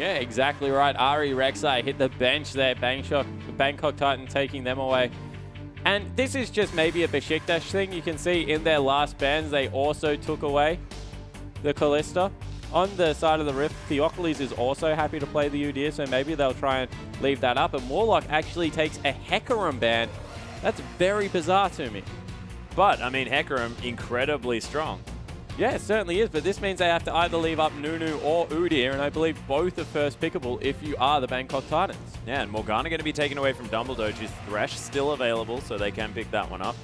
Yeah, exactly right. IWCI hit the bench there. Bangkok Titan taking them away. And this is just maybe a Beşiktaş thing. You can see in their last bans, they also took away the Kalista. On the side of the Rift, Theocles is also happy to play the Udyr, so maybe they'll try and leave that up. And Warlock actually takes a Hecarim ban. That's very bizarre to me. But, I mean, Hecarim, incredibly strong. Yeah, it certainly is, but this means they have to either leave up Nunu or Udyr, and I believe both are first pickable if you are the Bangkok Titans. Yeah, and Morgana going to be taken away from Dumbledoge's Thresh, still available, so they can pick that one up.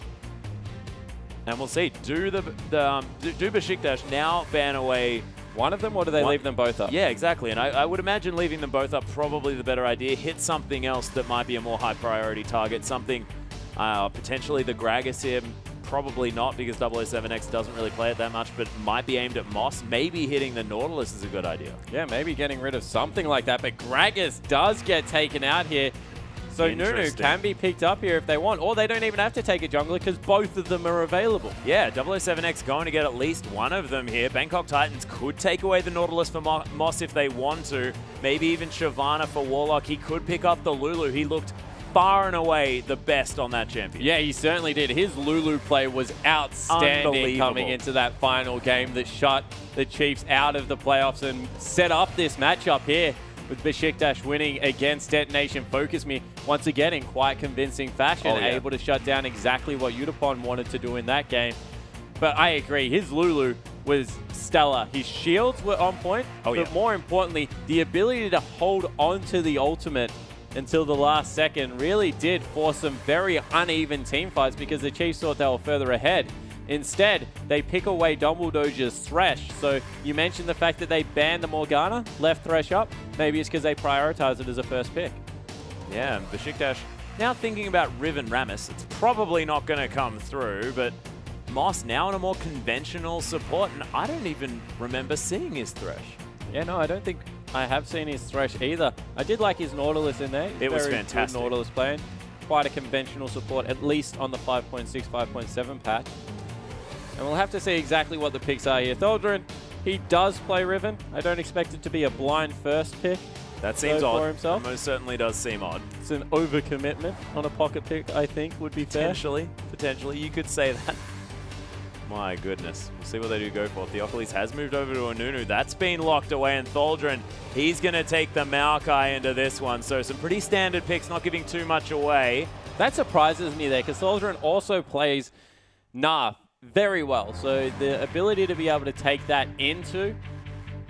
And we'll see, do Beşiktaş now ban away one of them, or do they leave them both up? Yeah, exactly, and I would imagine leaving them both up probably the better idea. Hit something else that might be a more high priority target, something potentially the Gragas here. Probably not, because 007X doesn't really play it that much, but might be aimed at Moss. Maybe hitting the Nautilus is a good idea. Yeah, maybe getting rid of something like that, but Gragas does get taken out here. So Nunu can be picked up here if they want, or they don't even have to take a jungler because both of them are available. Yeah, 007X going to get at least one of them here. Bangkok Titans could take away the Nautilus for Moss if they want to. Maybe even Shyvana for Warlock. He could pick up the Lulu. He looked far and away the best on that champion. Yeah, he certainly did. His Lulu play was outstanding coming into that final game that shut the Chiefs out of the playoffs and set up this matchup here with Beşiktaş winning against Detonation Focus Me once again in quite convincing fashion, able to shut down exactly what Udapon wanted to do in that game. But I agree, his Lulu was stellar. His shields were on point, but more importantly, the ability to hold on to the ultimate until the last second really did force some very uneven team fights because the Chiefs thought they were further ahead. Instead, they pick away Dumbledoge's Thresh. So you mentioned the fact that they banned the Morgana, left Thresh up. Maybe it's because they prioritized it as a first pick. Yeah, and Beşiktaş now thinking about Riven Rammus. It's probably not going to come through, but Moss now in a more conventional support, and I don't even remember seeing his Thresh. Yeah, no, I don't think I have seen his Thresh either. I did like his Nautilus in there. It was fantastic. Good Nautilus playing. Quite a conventional support, at least on the 5.6, 5.7 patch. And we'll have to see exactly what the picks are here. Tholdren, he does play Riven. I don't expect it to be a blind first pick. That seems odd. For himself. It most certainly does seem odd. It's an overcommitment on a pocket pick, I think, would be fair. Potentially, you could say that. My goodness. We'll see what they do go for. Theocles has moved over to a Nunu. That's been locked away, and Tholdren, he's going to take the Maokai into this one. So some pretty standard picks, not giving too much away. That surprises me there, because Tholdren also plays Nah very well. So the ability to be able to take that into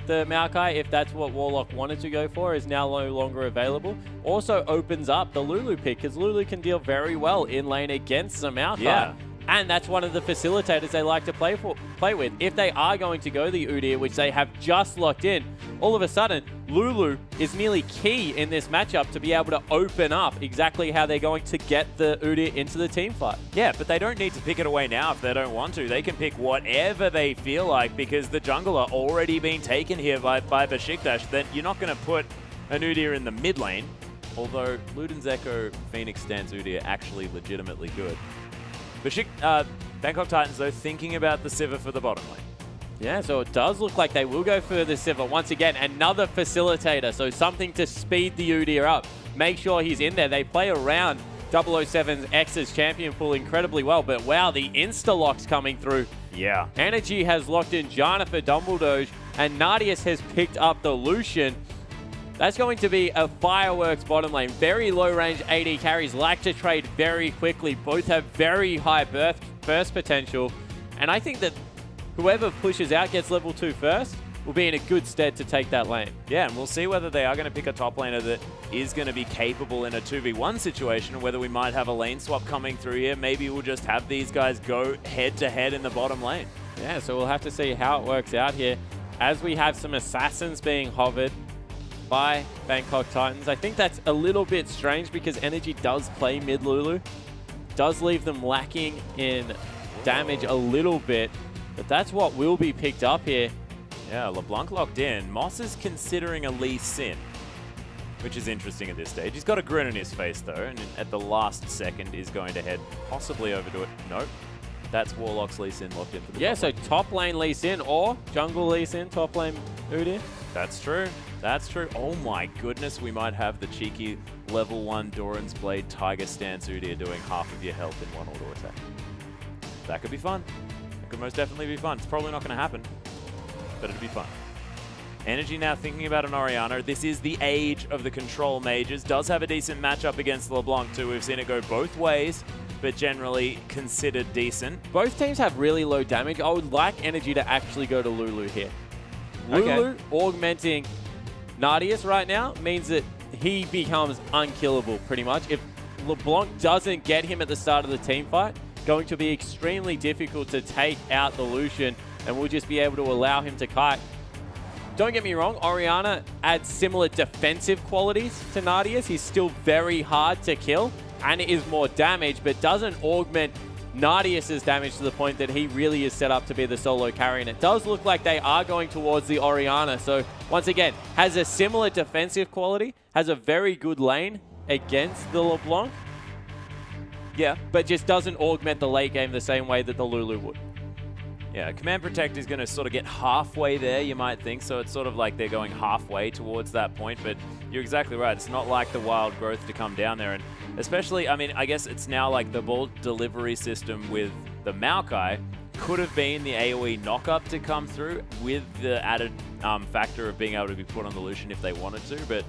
the Maokai, if that's what Warlock wanted to go for, is now no longer available. Also opens up the Lulu pick, because Lulu can deal very well in lane against the Maokai. Yeah. And that's one of the facilitators they like to play with. If they are going to go the Udyr, which they have just locked in, all of a sudden, Lulu is nearly key in this matchup to be able to open up exactly how they're going to get the Udyr into the team fight. Yeah, but they don't need to pick it away now if they don't want to. They can pick whatever they feel like, because the jungle are already being taken here by Beşiktaş. Then you're not going to put an Udyr in the mid lane, although Luden's Echo Phoenix Stands Udyr actually legitimately good. Bangkok Titans, though, thinking about the Sivir for the bottom lane. Yeah, so it does look like they will go for the Sivir. Once again, another facilitator, so something to speed the Udyr up. Make sure he's in there. They play around 007X's champion pool incredibly well, but wow, the insta-locks coming through. Yeah. Energy has locked in Janna for Dumbledoge, and Nadius has picked up the Lucian. That's going to be a fireworks bottom lane. Very low range AD carries like to trade very quickly. Both have very high burst potential. And I think that whoever pushes out gets level 2 first will be in a good stead to take that lane. Yeah, and we'll see whether they are going to pick a top laner that is going to be capable in a 2v1 situation, or whether we might have a lane swap coming through here. Maybe we'll just have these guys go head-to-head in the bottom lane. Yeah, so we'll have to see how it works out here. As we have some assassins being hovered by Bangkok Titans. I think that's a little bit strange because Energy does play mid Lulu. Does leave them lacking in damage a little bit, but that's what will be picked up here. Yeah, LeBlanc locked in. Moss is considering a Lee Sin, which is interesting at this stage. He's got a grin on his face though, and at the last second is going to head possibly over to it. Nope. That's Warlock's Lee Sin locked in for the top lane. So top lane Lee Sin or jungle Lee Sin, top lane Udyr. That's true. That's true. Oh my goodness, we might have the cheeky level 1 Doran's Blade Tiger Stance Udyr doing half of your health in one auto attack. That could be fun. It could most definitely be fun. It's probably not going to happen, but it'd be fun. Energy now thinking about an Orianna. This is the age of the control mages. Does have a decent matchup against LeBlanc too. We've seen it go both ways, but generally considered decent. Both teams have really low damage. I would like Energy to actually go to Lulu here. Lulu augmenting Nardius right now means that he becomes unkillable pretty much. If LeBlanc doesn't get him at the start of the team fight, going to be extremely difficult to take out the Lucian, and we'll just be able to allow him to kite. Don't get me wrong, Orianna adds similar defensive qualities to Nardius. He's still very hard to kill, and it is more damage, but doesn't augment Nardius's damage to the point that he really is set up to be the solo carry. And it does look like they are going towards the Orianna. So once again, has a similar defensive quality, has a very good lane against the LeBlanc. Yeah, but just doesn't augment the late game the same way that the Lulu would. Yeah, Command Protect is going to sort of get halfway there, you might think. So it's sort of like they're going halfway towards that point. But you're exactly right. It's not like the wild growth to come down there. And especially, I mean, I guess it's now like the ball delivery system with the Maokai could have been the AoE knock-up to come through with the added factor of being able to be put on the Lucian if they wanted to. But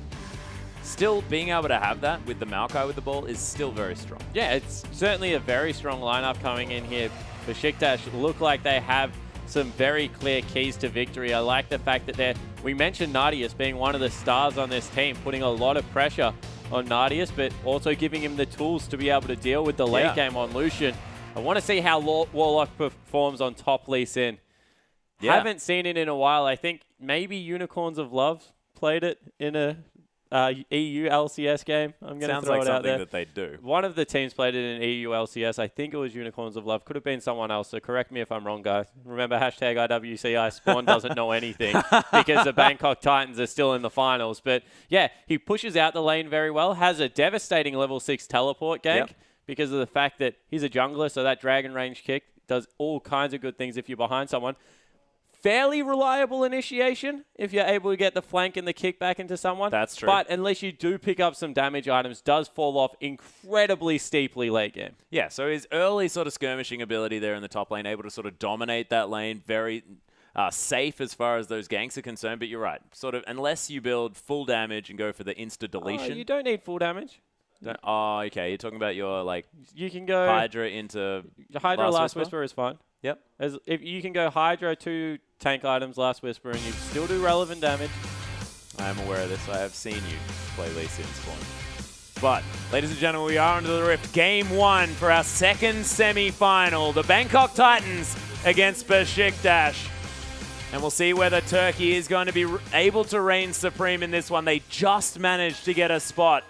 still, being able to have that with the Maokai with the ball is still very strong. Yeah, it's certainly a very strong lineup coming in here. Beşiktaş look like they have some very clear keys to victory. I like the fact that we mentioned Nardius being one of the stars on this team, putting a lot of pressure on Nardius, but also giving him the tools to be able to deal with the late game on Lucian. I want to see how Warlock performs on top Lee Sin. Haven't seen it in a while. I think maybe Unicorns of Love played it in a EU LCS game. I'm going to throw it out there. Sounds like something that they do. One of the teams played it in EU LCS. I think it was Unicorns of Love. Could have been someone else, so correct me if I'm wrong, guys. Remember, hashtag IWCI. Spawn doesn't know anything because the Bangkok Titans are still in the finals. But yeah, he pushes out the lane very well, has a devastating level 6 teleport gank because of the fact that he's a jungler, so that dragon range kick does all kinds of good things if you're behind someone. Fairly reliable initiation if you're able to get the flank and the kick back into someone. That's true. But unless you do pick up some damage items, does fall off incredibly steeply late game. Yeah, so his early sort of skirmishing ability there in the top lane, able to sort of dominate that lane, very safe as far as those ganks are concerned. But you're right, sort of unless you build full damage and go for the insta-deletion. You don't need full damage. Oh, okay. You're talking about your, like, you can go Hydra into Hydra Last Whisper is fine. Yep. If you can go Hydra to tank items Last Whisper and you still do relevant damage. I am aware of this. I have seen you play Lee Sin Spawn. But, ladies and gentlemen, we are into the Rift. Game 1 for our second semi-final. The Bangkok Titans against Beşiktaş. And we'll see whether Turkey is going to be able to reign supreme in this one. They just managed to get a spot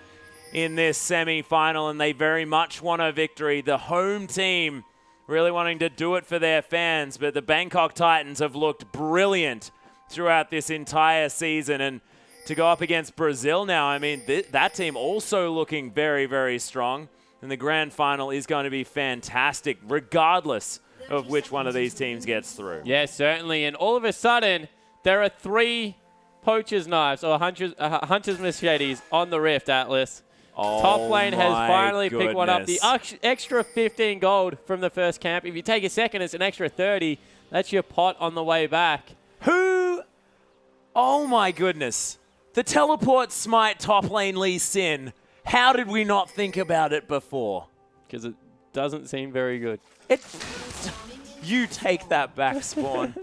in this semi-final, and they very much want a victory. The home team really wanting to do it for their fans, but the Bangkok Titans have looked brilliant throughout this entire season. And to go up against Brazil now, I mean, that team also looking very, very strong. And the grand final is going to be fantastic, regardless of which one of these teams gets through. Yeah, certainly. And all of a sudden, there are 3 poacher's knives or hunter's machetes on the Rift, Atlas. Oh, top lane has finally goodness. picked one up. The extra 15 gold from the first camp. If you take a second, it's an extra 30. That's your pot on the way back. Who? Oh my goodness. The teleport smite top lane Lee Sin. How did we not think about it before? Because it doesn't seem very good. You take that back, Spawn.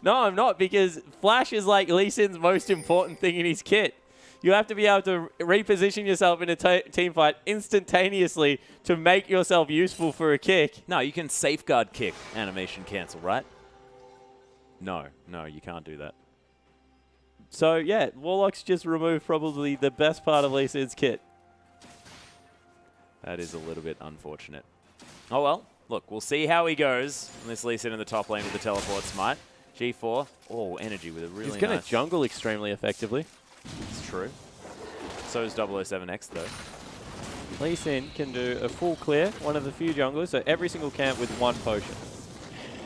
No, I'm not, because Flash is like Lee Sin's most important thing in his kit. You have to be able to reposition yourself in a team fight instantaneously to make yourself useful for a kick. No, you can safeguard kick, animation cancel, right? No, you can't do that. So, yeah, Warlock's just removed probably the best part of Lee Sin's kit. That is a little bit unfortunate. Oh, well, look, we'll see how he goes on this Lee Sin in the top lane with the teleport smite. G4. Oh, energy with a really nice... He's going to jungle extremely effectively. It's true. So is 007X, though. Lee Sin can do a full clear, one of the few junglers, so every single camp with 1 potion.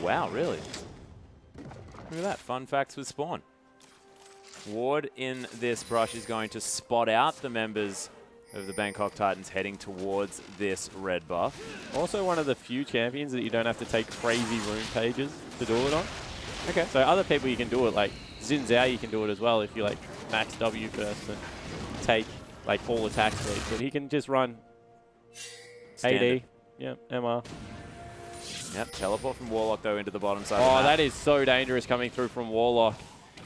Wow, really? Look at that. Fun facts with Spawn. Ward in this brush is going to spot out the members of the Bangkok Titans heading towards this red buff. Also one of the few champions that you don't have to take crazy rune pages to do it on. Okay. So other people you can do it, like Xin Zhao you can do it as well if you like max W first and take like full attack speed. But he can just run Standard. AD, MR. Yep, teleport from Warlock though into the bottom side. Oh, that is so dangerous coming through from Warlock.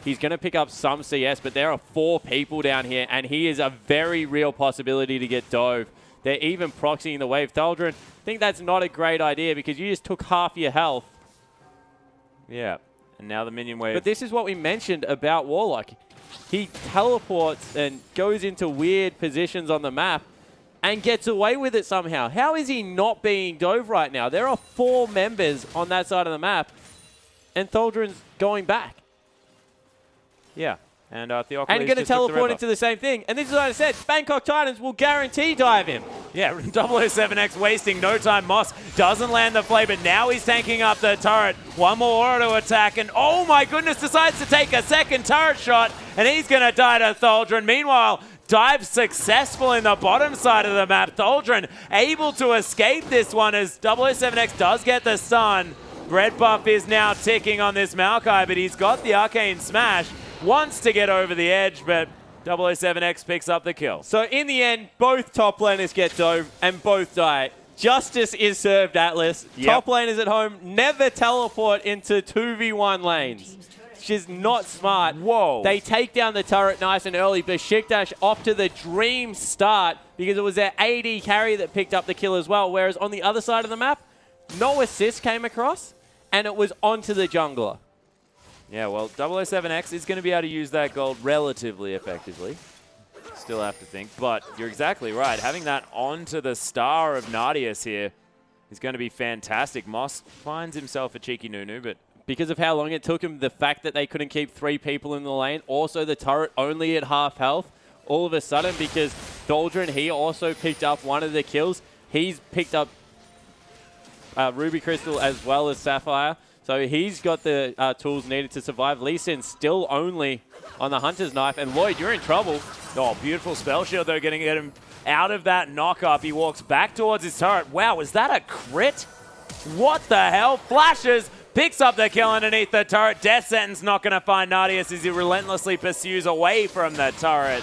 He's going to pick up some CS, but there are 4 people down here, and he is a very real possibility to get dove. They're even proxying the wave. Thaldron, I think that's not a great idea because you just took half your health. Yeah, and now the minion wave. But this is what we mentioned about Warlock. He teleports and goes into weird positions on the map and gets away with it somehow. How is he not being dove right now? There are 4 members on that side of the map, and Thaldron's going back. Yeah, and Theocles and going to teleport into the same thing. And this is what I said. Bangkok Titans will guarantee dive him. Yeah, 007X wasting no time. Moss doesn't land the flame, but now he's tanking up the turret. One more auto attack, and oh my goodness, decides to take a second turret shot, and he's going to die to Thaldron. Meanwhile, dive successful in the bottom side of the map. Thaldron able to escape this one as 007X does get the stun. Red buff is now ticking on this Maokai, but he's got the Arcane Smash. Wants to get over the edge, but 007X picks up the kill. So in the end, both top laners get dove and both die. Justice is served, Atlas. Yep. Top laners at home never teleport into 2v1 lanes. Which is not smart. Whoa. They take down the turret nice and early. Beşiktaş off to the dream start because it was their AD carry that picked up the kill as well. Whereas on the other side of the map, no assist came across and it was onto the jungler. Yeah, well, 007X is going to be able to use that gold relatively effectively. Still have to think, but you're exactly right. Having that onto the star of Nadius here is going to be fantastic. Moss finds himself a cheeky Nunu, but because of how long it took him, the fact that they couldn't keep 3 people in the lane, also the turret only at half health, all of a sudden, because Thaldron, he also picked up one of the kills. He's picked up Ruby Crystal as well as Sapphire. So he's got the tools needed to survive. Lee Sin still only on the Hunter's Knife. And Lloyd, you're in trouble. oh, beautiful spell shield though, getting him out of that knock-up. He walks back towards his turret. Wow, is that a crit? What the hell? Flashes, picks up the kill underneath the turret. Death Sentence not going to find Nadius as he relentlessly pursues away from the turret.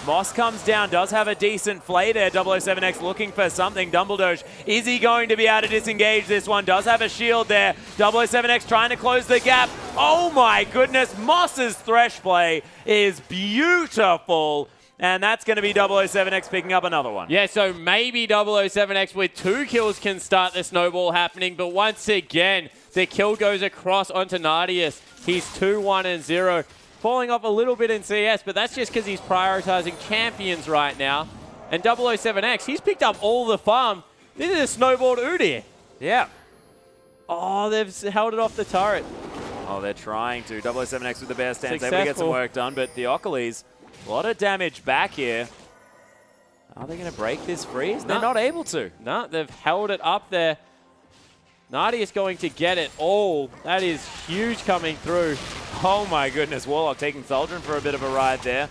Moss comes down, does have a decent flay there. 007X looking for something. Dumbledore, is he going to be able to disengage this one? Does have a shield there. 007X trying to close the gap. Oh my goodness, Moss's Thresh play is beautiful. And that's going to be 007X picking up another one. Yeah, so maybe 007X with 2 kills can start the snowball happening. But once again, the kill goes across onto Nadius. He's 2-1-0. Falling off a little bit in CS, but that's just because he's prioritizing champions right now. And 007X, he's picked up all the farm. This is a snowballed Udyr. Yeah. Oh, they've held it off the turret. Oh, they're trying to. 007X with the bear stance, able to Successful. get some work done, but Theocles, a lot of damage back here. Are they going to break this freeze? They're not able to. No, they've held it up there. Nadius going to get it all. That is huge coming through. Oh my goodness, Warlock taking Thaldron for a bit of a ride there.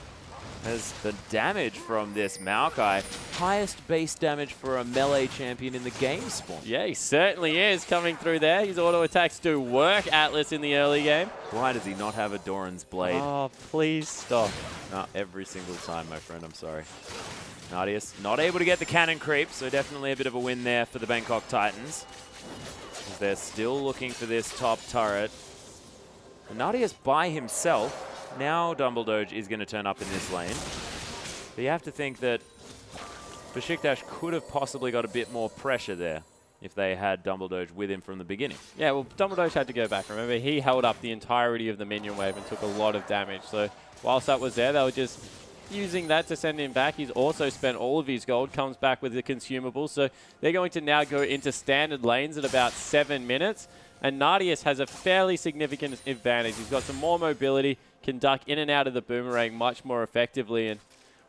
As the damage from this Maokai, highest base damage for a melee champion in the game spawn. Yeah, he certainly is coming through there. His auto attacks do work, Atlas, in the early game. Why does he not have a Doran's Blade? Oh, please stop. No, every single time, my friend, I'm sorry. Nadius not able to get the cannon creep, so definitely a bit of a win there for the Bangkok Titans. As they're still looking for this top turret. And Nadius by himself. Now Dumbledore is going to turn up in this lane. But you have to think that Beşiktaş could have possibly got a bit more pressure there if they had Dumbledore with him from the beginning. Yeah, well, Dumbledore had to go back. Remember, he held up the entirety of the minion wave and took a lot of damage. So whilst that was there, they were just using that to send him back. He's also spent all of his gold, comes back with the consumables. So they're going to now go into standard lanes at about 7 minutes. And Nadius has a fairly significant advantage. He's got some more mobility, can duck in and out of the boomerang much more effectively. And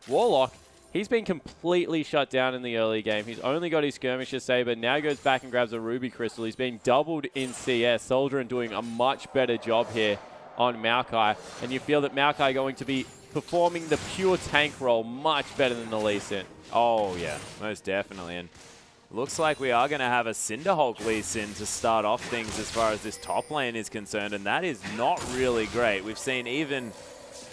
Warlock, he's been completely shut down in the early game. He's only got his Skirmisher Saber, now goes back and grabs a Ruby Crystal. He's been doubled in CS. Soldier doing a much better job here. on Maokai, and you feel that Maokai going to be performing the pure tank role much better than the Lee Sin. Oh, yeah, most definitely. And looks like we are going to have a Cinderhulk Lee Sin to start off things as far as this top lane is concerned, and that is not really great. We've seen even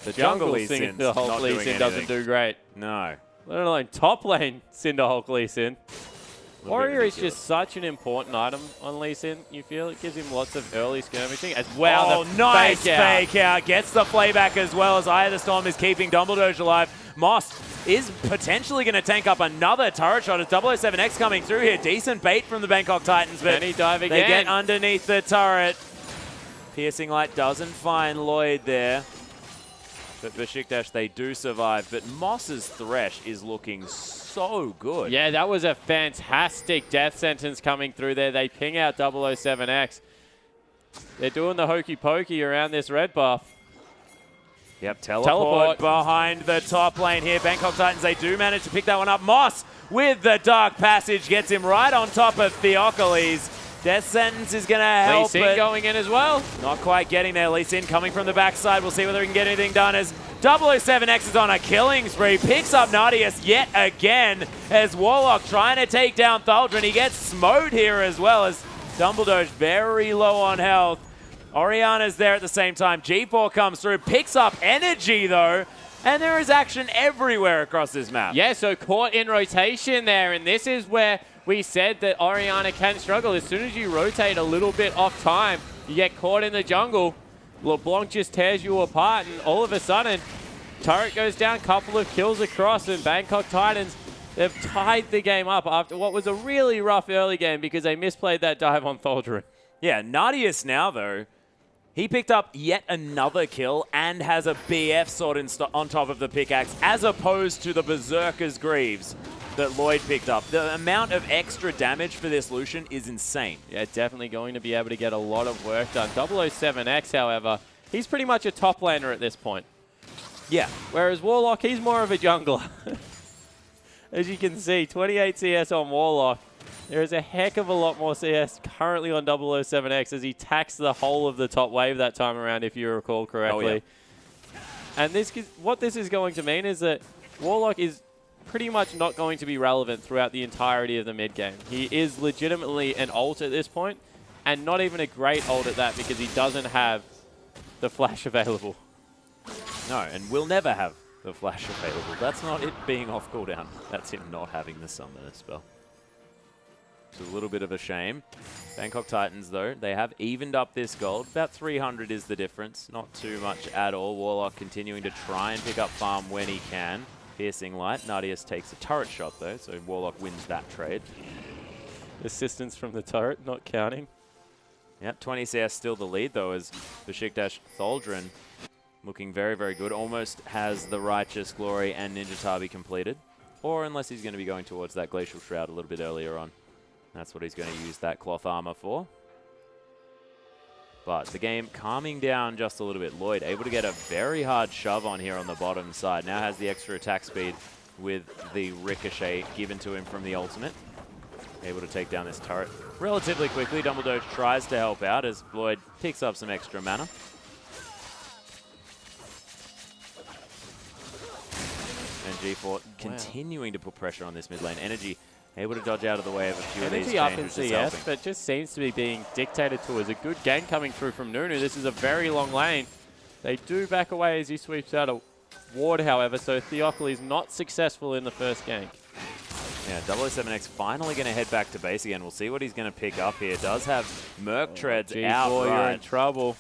the jungle Lee Sin doesn't do great. No. Let alone top lane Cinderhulk Lee Sin. Warrior is just such an important item on Lee Sin, you feel? It gives him lots of early skirmishing as well. Oh, nice fake out. Gets the playback as well as Eye of the Storm is keeping Dumbledore alive. Moss is potentially going to tank up another turret shot as 007X coming through here. Decent bait from the Bangkok Titans, but can he dive again? They get underneath the turret. Piercing Light doesn't find Lloyd there. But Beşiktaş, they do survive. But Moss's Thresh is looking so good. Yeah, that was a fantastic death sentence coming through there. They ping out 007X. They're doing the hokey pokey around this red buff. Yep, teleport behind the top lane here. Bangkok Titans, they do manage to pick that one up. Moss with the Dark Passage gets him right on top of Theocles. Death Sentence is going to help. Lee Sin going in as well. Not quite getting there. Lee Sin coming from the backside. We'll see whether he can get anything done as 007X is on a killing spree. Picks up Nadius yet again as Warlock trying to take down Thaldrin. He gets smote here as well as Dumbledore's very low on health. Oriana's there at the same time. G4 comes through, picks up energy though, and there is action everywhere across this map. Yeah, so caught in rotation there, and this is where we said that Oriana can struggle. As soon as you rotate a little bit off time, you get caught in the jungle. LeBlanc just tears you apart, and all of a sudden, turret goes down, couple of kills across, and Bangkok Titans, they've tied the game up after what was a really rough early game because they misplayed that dive on Thaldrin. Yeah, Nadius now, though, he picked up yet another kill and has a BF sword on top of the pickaxe, as opposed to the Berserker's Greaves that Lloyd picked up. The amount of extra damage for this Lucian is insane. Yeah, definitely going to be able to get a lot of work done. 007X, however, he's pretty much a top laner at this point. Yeah. Whereas Warlock, he's more of a jungler. As you can see, 28 CS on Warlock. There is a heck of a lot more CS currently on 007X as he taxed the whole of the top wave that time around, if you recall correctly. Oh, yeah. And what this is going to mean is that Warlock is pretty much not going to be relevant throughout the entirety of the mid game. He is legitimately an ult at this point, and not even a great ult at that because he doesn't have the flash available. No, and will never have the flash available. That's not it being off cooldown. That's him not having the summoner spell. It's a little bit of a shame. Bangkok Titans, though, they have evened up this gold. About 300 is the difference. Not too much at all. Warlock continuing to try and pick up farm when he can. Piercing Light. Nadius takes a turret shot, though, so Warlock wins that trade. Assistance from the turret, not counting. Yep, 20 CS still the lead, though, as Beşiktaş Thaldrin looking very, very good. Almost has the Righteous Glory and Ninja Tabi completed. Or unless he's going to be going towards that Glacial Shroud a little bit earlier on. That's what he's going to use that cloth armor for. But the game calming down just a little bit. Lloyd able to get a very hard shove on here on the bottom side. Now has the extra attack speed with the ricochet given to him from the ultimate. Able to take down this turret relatively quickly. Dumbledore tries to help out as Lloyd picks up some extra mana. And G4 continuing to put pressure on this mid lane. Energy able to dodge out of the way of a few of these up in changes. CS, but just seems to be being dictated to as a good gank coming through from Nunu. This is a very long lane. They do back away as he sweeps out a ward, however, so Theocles not successful in the first gank. Yeah, 007X finally going to head back to base again. We'll see what he's going to pick up here. Does have Merc Treads out. You're in trouble.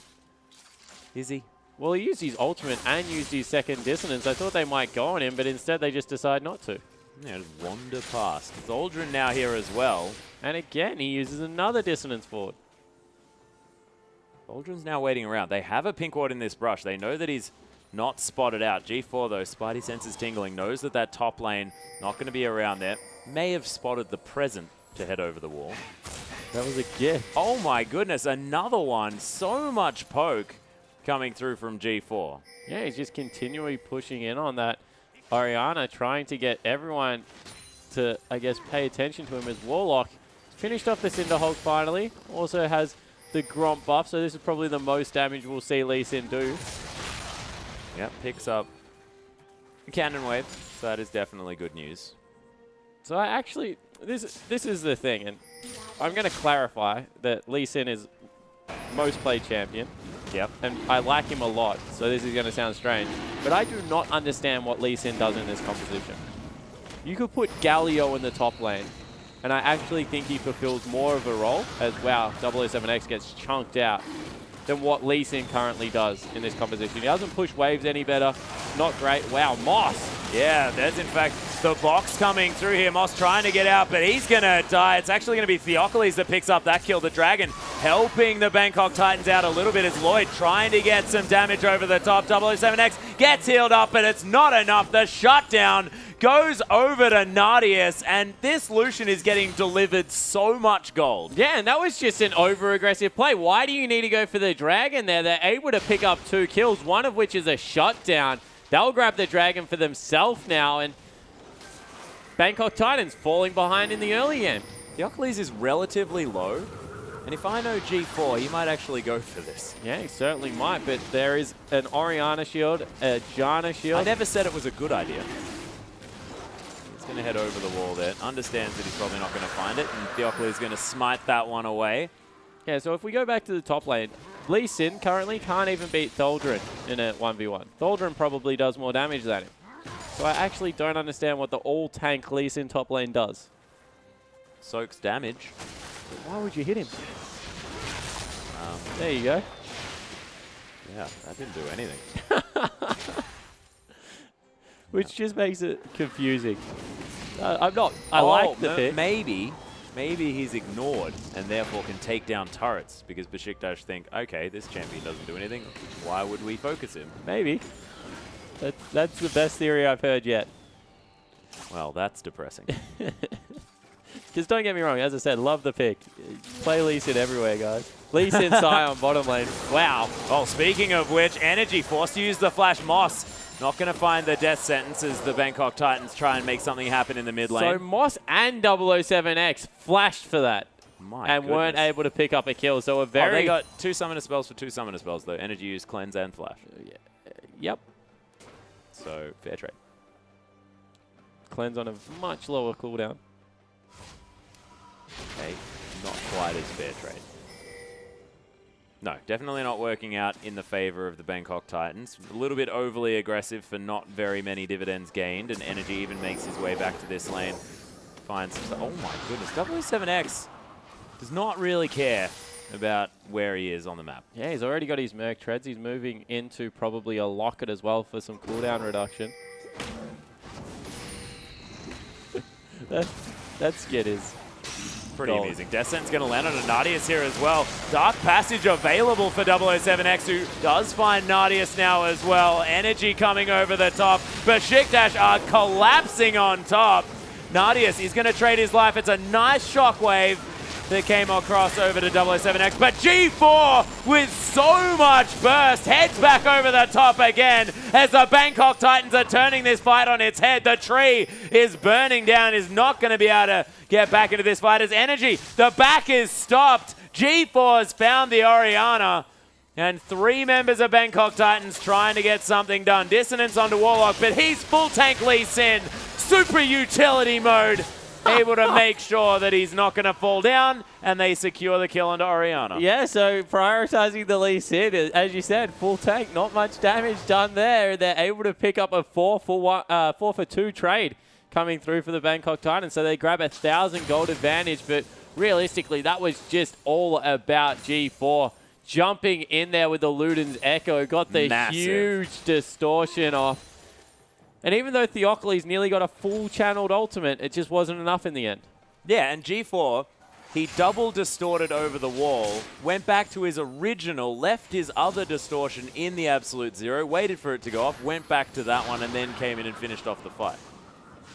Is he? Well, he used his ultimate and used his second dissonance. I thought they might go on him, but instead they just decide not to. Yeah, just wander past. Thaldrin now here as well. And again, he uses another dissonance board. Thaldrin's now waiting around. They have a pink ward in this brush. They know that he's not spotted out. G4, though, Spidey senses tingling. Knows that that top lane not going to be around there. May have spotted the present to head over the wall. That was a gift. Oh, my goodness. Another one. So much poke coming through from G4. Yeah, he's just continually pushing in on that Oriana, trying to get everyone to, I guess, pay attention to him as Warlock finished off the Cinderhulk finally. Also has the Gromp buff, so this is probably the most damage we'll see Lee Sin do. Yep, picks up a Cannon Wave, so that is definitely good news. So I actually, this is the thing, and I'm going to clarify that Lee Sin is most played champion. Yep. And I like him a lot, so this is going to sound strange. But I do not understand what Lee Sin does in this composition. You could put Galio in the top lane, and I actually think he fulfills more of a role as, wow, 007X gets chunked out, than what Lee Sin currently does in this composition. He doesn't push waves any better. Not great. Wow, Moss. Yeah, there's in fact the box coming through here. Moss trying to get out, but he's going to die. It's actually going to be Theocles that picks up that kill. The Dragon helping the Bangkok Titans out a little bit as Lloyd trying to get some damage over the top. 007X gets healed up, but it's not enough. The shutdown goes over to Nadius, and this Lucian is getting delivered so much gold. Yeah, and that was just an over-aggressive play. Why do you need to go for the Dragon there? They're able to pick up 2 kills, one of which is a shutdown. They'll grab the Dragon for themselves now, and Bangkok Titans falling behind in the early game. Theocles is relatively low, and if I know G4, he might actually go for this. Yeah, he certainly might, but there is an Orianna shield, a Janna shield. I never said it was a good idea. He's going to head over the wall there. Understands that he's probably not going to find it, and Theocles is going to smite that one away. Yeah, so if we go back to the top lane, Lee Sin currently can't even beat Tholdrin in a 1v1. Tholdrin probably does more damage than him. So I actually don't understand what the all-tank Lee Sin top lane does. Soaks damage. Why would you hit him? There you go. Yeah, that didn't do anything. Which just makes it confusing. I like the pick. Maybe he's ignored and therefore can take down turrets because Beşiktaş think, okay, this champion doesn't do anything. Why would we focus him? Maybe. That's the best theory I've heard yet. Well, that's depressing. Because don't get me wrong, as I said, love the pick. Play Lee Sin everywhere, guys. Lee Sin Sion bottom lane. Wow. Well, speaking of which, Energy forced to use the flash. Moss not going to find the death sentence as the Bangkok Titans try and make something happen in the mid lane. So Moss and 007X flashed for that. And weren't able to pick up a kill. So they got 2 summoner spells for 2 summoner spells, though. Energy used cleanse and flash. Yep. So, fair trade. Cleanse on a much lower cooldown. Okay, not quite as fair trade. No, definitely not working out in the favor of the Bangkok Titans. A little bit overly aggressive for not very many dividends gained, and Energy even makes his way back to this lane. Finds some... Oh my goodness, 007X does not really care about where he is on the map. Yeah, he's already got his Merc Treads. He's moving into probably a Locket as well for some cooldown reduction. that skid is pretty amusing. Death Sentence going to land on a Nadius here as well. Dark Passage available for 007X, who does find Nadius now as well. Energy coming over the top. Beşiktaş are collapsing on top. Nadius is going to trade his life. It's a nice shockwave that came across over to 007X, but G4 with so much burst heads back over the top again as the Bangkok Titans are turning this fight on its head. The tree is burning down, is not going to be able to get back into this fight as Energy. The back is stopped. G4 has found the Orianna, and 3 members of Bangkok Titans trying to get something done. Dissonance onto Warlock, but he's full tank Lee Sin. Super utility mode. Able to make sure that he's not going to fall down, and they secure the kill onto Orianna. Yeah, so prioritizing the Lee Sin, as you said, full tank, not much damage done there. They're able to pick up a 4 for 2 trade coming through for the Bangkok Titans, so they grab 1,000 gold advantage, but realistically, that was just all about G4 jumping in there with the Luden's Echo, got the huge distortion off. And even though Theocles nearly got a full channeled ultimate, it just wasn't enough in the end. Yeah, and G4, he double distorted over the wall, went back to his original, left his other distortion in the Absolute Zero, waited for it to go off, went back to that one, and then came in and finished off the fight.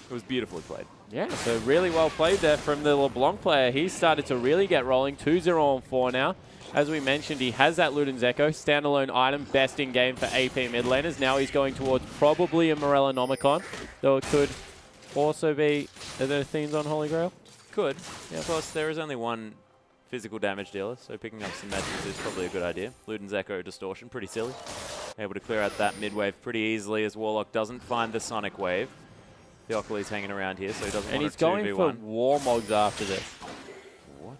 It was beautifully played. Yeah, so really well played there from the LeBlanc player. He started to really get rolling, 2-0 on 4 now. As we mentioned, he has that Luden's Echo, standalone item, best in game for AP mid laners. Now he's going towards probably a Morella Nomicon, though it could also be, are there themes on Holy Grail? Could. Yeah, of course, there is only one physical damage dealer, so picking up some matches is probably a good idea. Luden's Echo Distortion, pretty silly. Able to clear out that mid-wave pretty easily as Warlock doesn't find the Sonic Wave. Theocles hanging around here, so he doesn't want to 2v1. And he's going for Warmogs after this. What?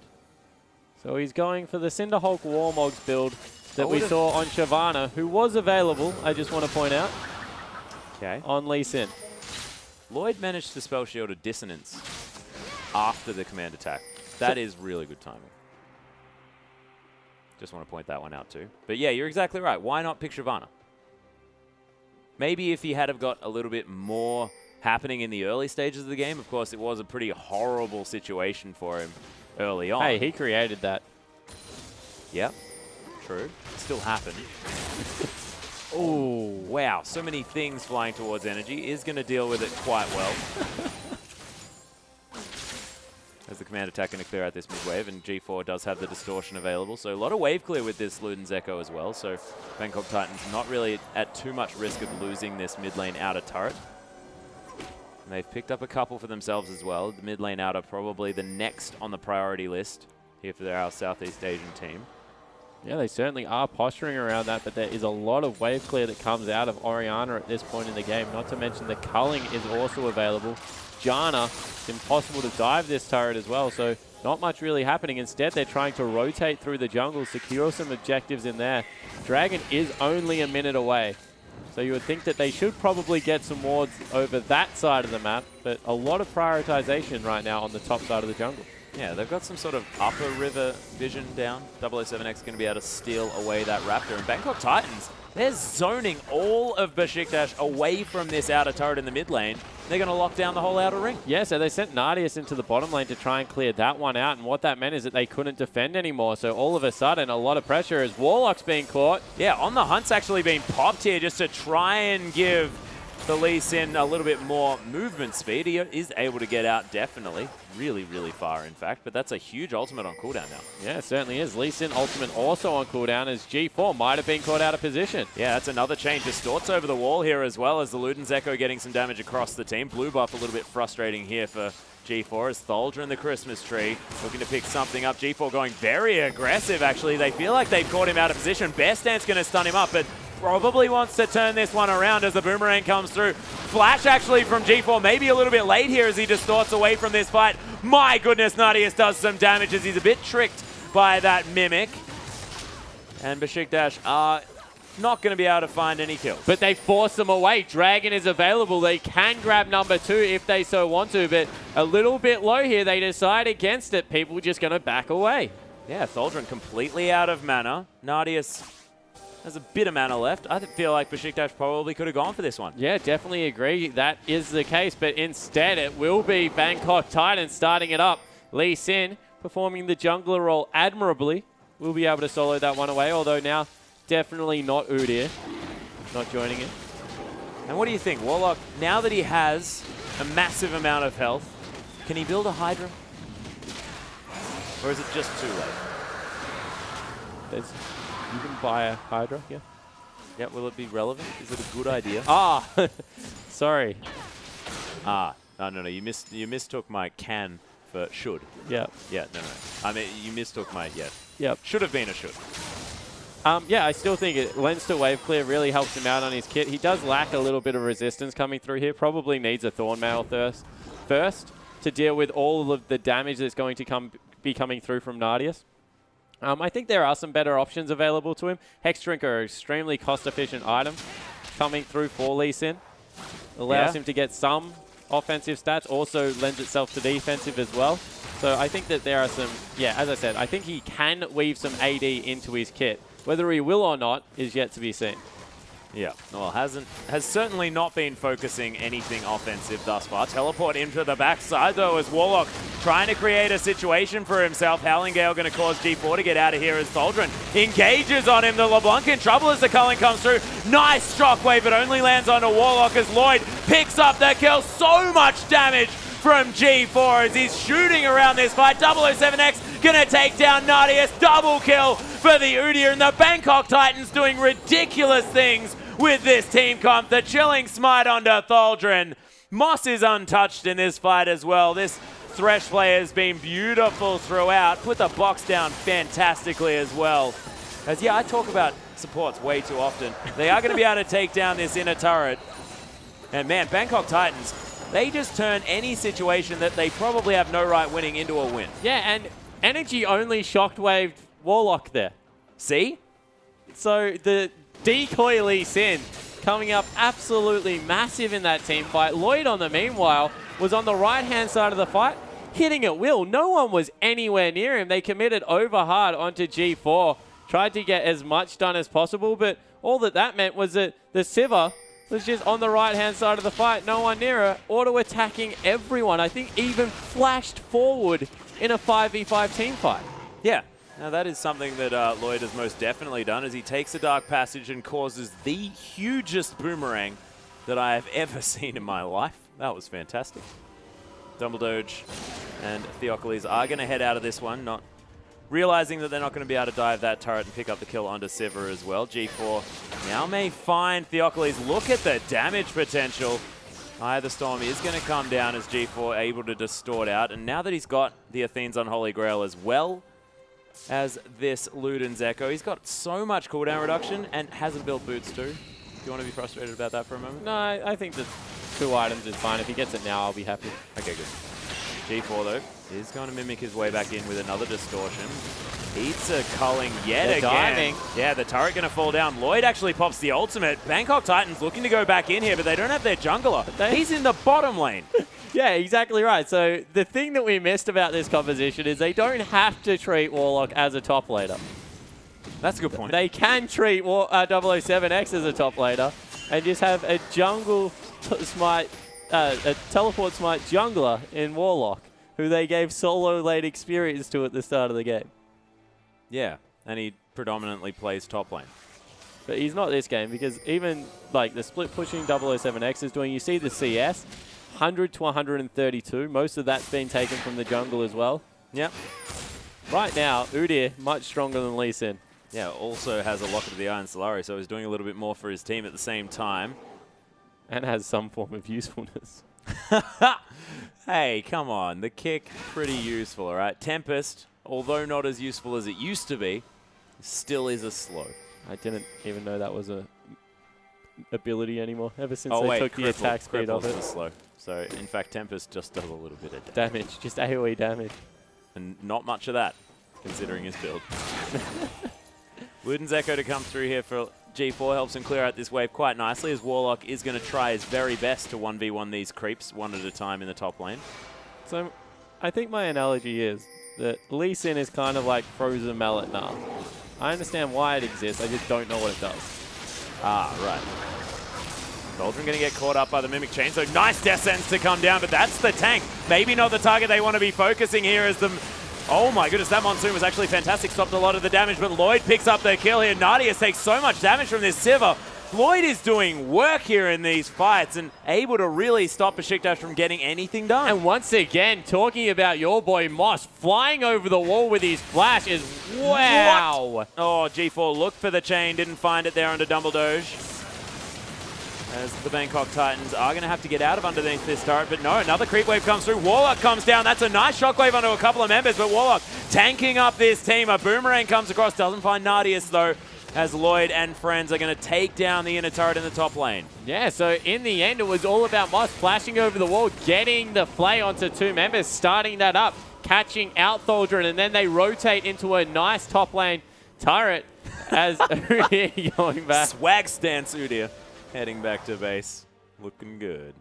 So he's going for the Cinderhulk Warmogs build that we saw on Shyvana, who was available, I just want to point out, on Lee Sin. Lloyd managed to spell shield a Dissonance after the command attack. That is really good timing. Just want to point that one out too. But yeah, you're exactly right. Why not pick Shyvana? Maybe if he had have got a little bit more happening in the early stages of the game. Of course, it was a pretty horrible situation for him early on. Hey, he created that. Yep, true. It still happened. Oh, wow. So many things flying towards energy. Is going to deal with it quite well. As the command attack going to clear out this mid-wave, and G4 does have the distortion available. So a lot of wave clear with this Luden's Echo as well. So Bangkok Titans not really at too much risk of losing this mid lane outer turret. And they've picked up a couple for themselves as well. The mid lane outer probably the next on the priority list here for our Southeast Asian team. Yeah, they certainly are posturing around that, but there is a lot of wave clear that comes out of Orianna at this point in the game. Not to mention the culling is also available. Janna, it's impossible to dive this turret as well, so not much really happening. Instead, they're trying to rotate through the jungle, secure some objectives in there. Dragon is only a minute away, so you would think that they should probably get some wards over that side of the map, but a lot of prioritization right now on the top side of the jungle. Yeah, they've got some sort of upper river vision down. 007X going to be able to steal away that Raptor. And Bangkok Titans, they're zoning all of Beşiktaş away from this outer turret in the mid lane. They're going to lock down the whole outer ring. Yeah, so they sent Nardius into the bottom lane to try and clear that one out. And what that meant is that they couldn't defend anymore. So all of a sudden, a lot of pressure as Warlock's being caught. Yeah, On the Hunt's actually being popped here just to try and give the Lee Sin a little bit more movement speed. He is able to get out definitely. Really, really far, in fact. But that's a huge ultimate on cooldown now. Yeah, it certainly is. Lee Sin ultimate also on cooldown as G4 might have been caught out of position. Yeah, that's another change. Distorts over the wall here as well as the Luden's Echo getting some damage across the team. Blue buff a little bit frustrating here for G4 as Tholger in the Christmas tree looking to pick something up. G4 going very aggressive, actually. They feel like they've caught him out of position. Bear Stance going to stun him up, but probably wants to turn this one around as the boomerang comes through. Flash actually from G4, maybe a little bit late here as he distorts away from this fight. My goodness, Nardius does some damage as he's a bit tricked by that Mimic. And Beşiktaş are not going to be able to find any kills. But they force them away. Dragon is available. They can grab number 2 if they so want to, but a little bit low here. They decide against it. People just going to back away. Yeah, Tholdren completely out of mana. Nardius has a bit of mana left. I feel like Beşiktaş probably could have gone for this one. Yeah, definitely agree. That is the case, but instead it will be Bangkok Titans starting it up. Lee Sin performing the jungler role admirably. We'll be able to solo that one away, although now definitely not Udyr. Not joining it. And what do you think? Warlock, now that he has a massive amount of health, can he build a Hydra? Or is it just too late? You can buy a Hydra, yeah. Yeah, will it be relevant? Is it a good idea? Ah, sorry. No, you mistook my can for should. Yeah. Yeah, no. I mean, you mistook my, Yep. Should have been a should. Yeah, I still think it lends to wave clear, really helps him out on his kit. He does lack a little bit of resistance coming through here. Probably needs a Thornmail first to deal with all of the damage that's going to be coming through from Nardius. I think there are some better options available to him. Hex Drinker, extremely cost-efficient item coming through for Lee Sin. Allows him to get some offensive stats, also lends itself to defensive as well. So I think that there are some, as I said, I think he can weave some AD into his kit. Whether he will or not is yet to be seen. Yeah, well, has certainly not been focusing anything offensive thus far. Teleport into the backside, though, as Warlock trying to create a situation for himself. Howling Gale going to cause G4 to get out of here as Tholdren engages on him. The LeBlanc in trouble as the culling comes through. Nice shockwave, but only lands onto Warlock as Lloyd picks up the kill. So much damage from G4 as he's shooting around this fight. 007X going to take down Nardius. Double kill for the Udyr, and the Bangkok Titans doing ridiculous things with this team comp. The chilling smite onto Tholdren. Moss is untouched in this fight as well. This Thresh play has been beautiful throughout. Put the box down fantastically as well. As yeah, I talk about supports way too often. They are going to be able to take down this inner turret. And man, Bangkok Titans, they just turn any situation that they probably have no right winning into a win. Yeah, and Energy only shockwaved Warlock there. See? So the decoy Lee Sin coming up absolutely massive in that team fight. Lloyd, on the meanwhile, was on the right-hand side of the fight, hitting at will. No one was anywhere near him. They committed over hard onto G4, tried to get as much done as possible, but all that meant was that the Sivir was just on the right-hand side of the fight, no one near her, auto-attacking everyone. I think even flashed forward in a 5v5 team fight. Yeah. Now that is something that Lloyd has most definitely done, as he takes a Dark Passage and causes the hugest boomerang that I have ever seen in my life. That was fantastic. Dumbledoge and Theocles are going to head out of this one, not realizing that they're not going to be able to dive that turret and pick up the kill onto Sivir as well. G4 now may find Theocles. Look at the damage potential. Eye of the Storm is going to come down as G4 able to distort out. And now that he's got the Athene's Unholy Grail as well as this Luden's Echo, he's got so much cooldown reduction and hasn't built boots too. Do you want to be frustrated about that for a moment? No, I think the 2 items is fine. If he gets it now, I'll be happy. Okay, good. G4 though is going to mimic his way back in with another distortion. Eats a culling yet again. Diving. Yeah, the turret going to fall down. Lloyd actually pops the ultimate. Bangkok Titans looking to go back in here, but they don't have their jungler. He's in the bottom lane. Yeah, exactly right. So the thing that we missed about this composition is they don't have to treat Warlock as a top laner. That's a good point. They can treat 007X as a top laner and just have a jungle smite, a teleport smite jungler in Warlock, who they gave solo lane experience to at the start of the game. Yeah, and he predominantly plays top lane. But he's not this game, because even like the split pushing 007X is doing, you see the CS, 100 to 132. Most of that's been taken from the jungle as well. Yep. Right now, Udyr much stronger than Lee Sin. Yeah, also has a Locket of the Eye and Solari, so he's doing a little bit more for his team at the same time. And has some form of usefulness. Hey, come on. The kick, pretty useful, all right? Tempest, although not as useful as it used to be, still is a slow. I didn't even know that was a ability anymore, ever since oh, they wait, took the attack speed off it. The slow. So, in fact, Tempest just does a little bit of damage. Just AoE damage. And not much of that, considering his build. Luden's Echo to come through here for G4 helps him clear out this wave quite nicely, as Warlock is going to try his very best to 1v1 these creeps one at a time in the top lane. So I think my analogy is that Lee Sin is kind of like frozen mallet now. I understand why it exists, I just don't know what it does. Ah, right. Cauldron going to get caught up by the Mimic Chain, so nice Death Sentence to come down, but that's the tank. Maybe not the target they want to be focusing here as the... Oh my goodness, that Monsoon was actually fantastic, stopped a lot of the damage, but Lloyd picks up the kill here. Nadius takes so much damage from this Sivir. Lloyd is doing work here in these fights and able to really stop Beşiktaş from getting anything done. And once again, talking about your boy Moss, flying over the wall with his flash is wow. What? Oh, G4 looked for the chain, didn't find it there under Dumbledoge. As the Bangkok Titans are going to have to get out of underneath this turret, but no, another creep wave comes through. Warlock comes down. That's a nice shockwave onto a couple of members, but Warlock tanking up this team. A boomerang comes across, doesn't find Nadius though, as Lloyd and friends are going to take down the inner turret in the top lane. Yeah, so in the end, it was all about Moss flashing over the wall, getting the play onto 2 members, starting that up, catching out Thaldrin, and then they rotate into a nice top lane turret as Udyr going back. Swag stance Udyr. Heading back to base. Looking good.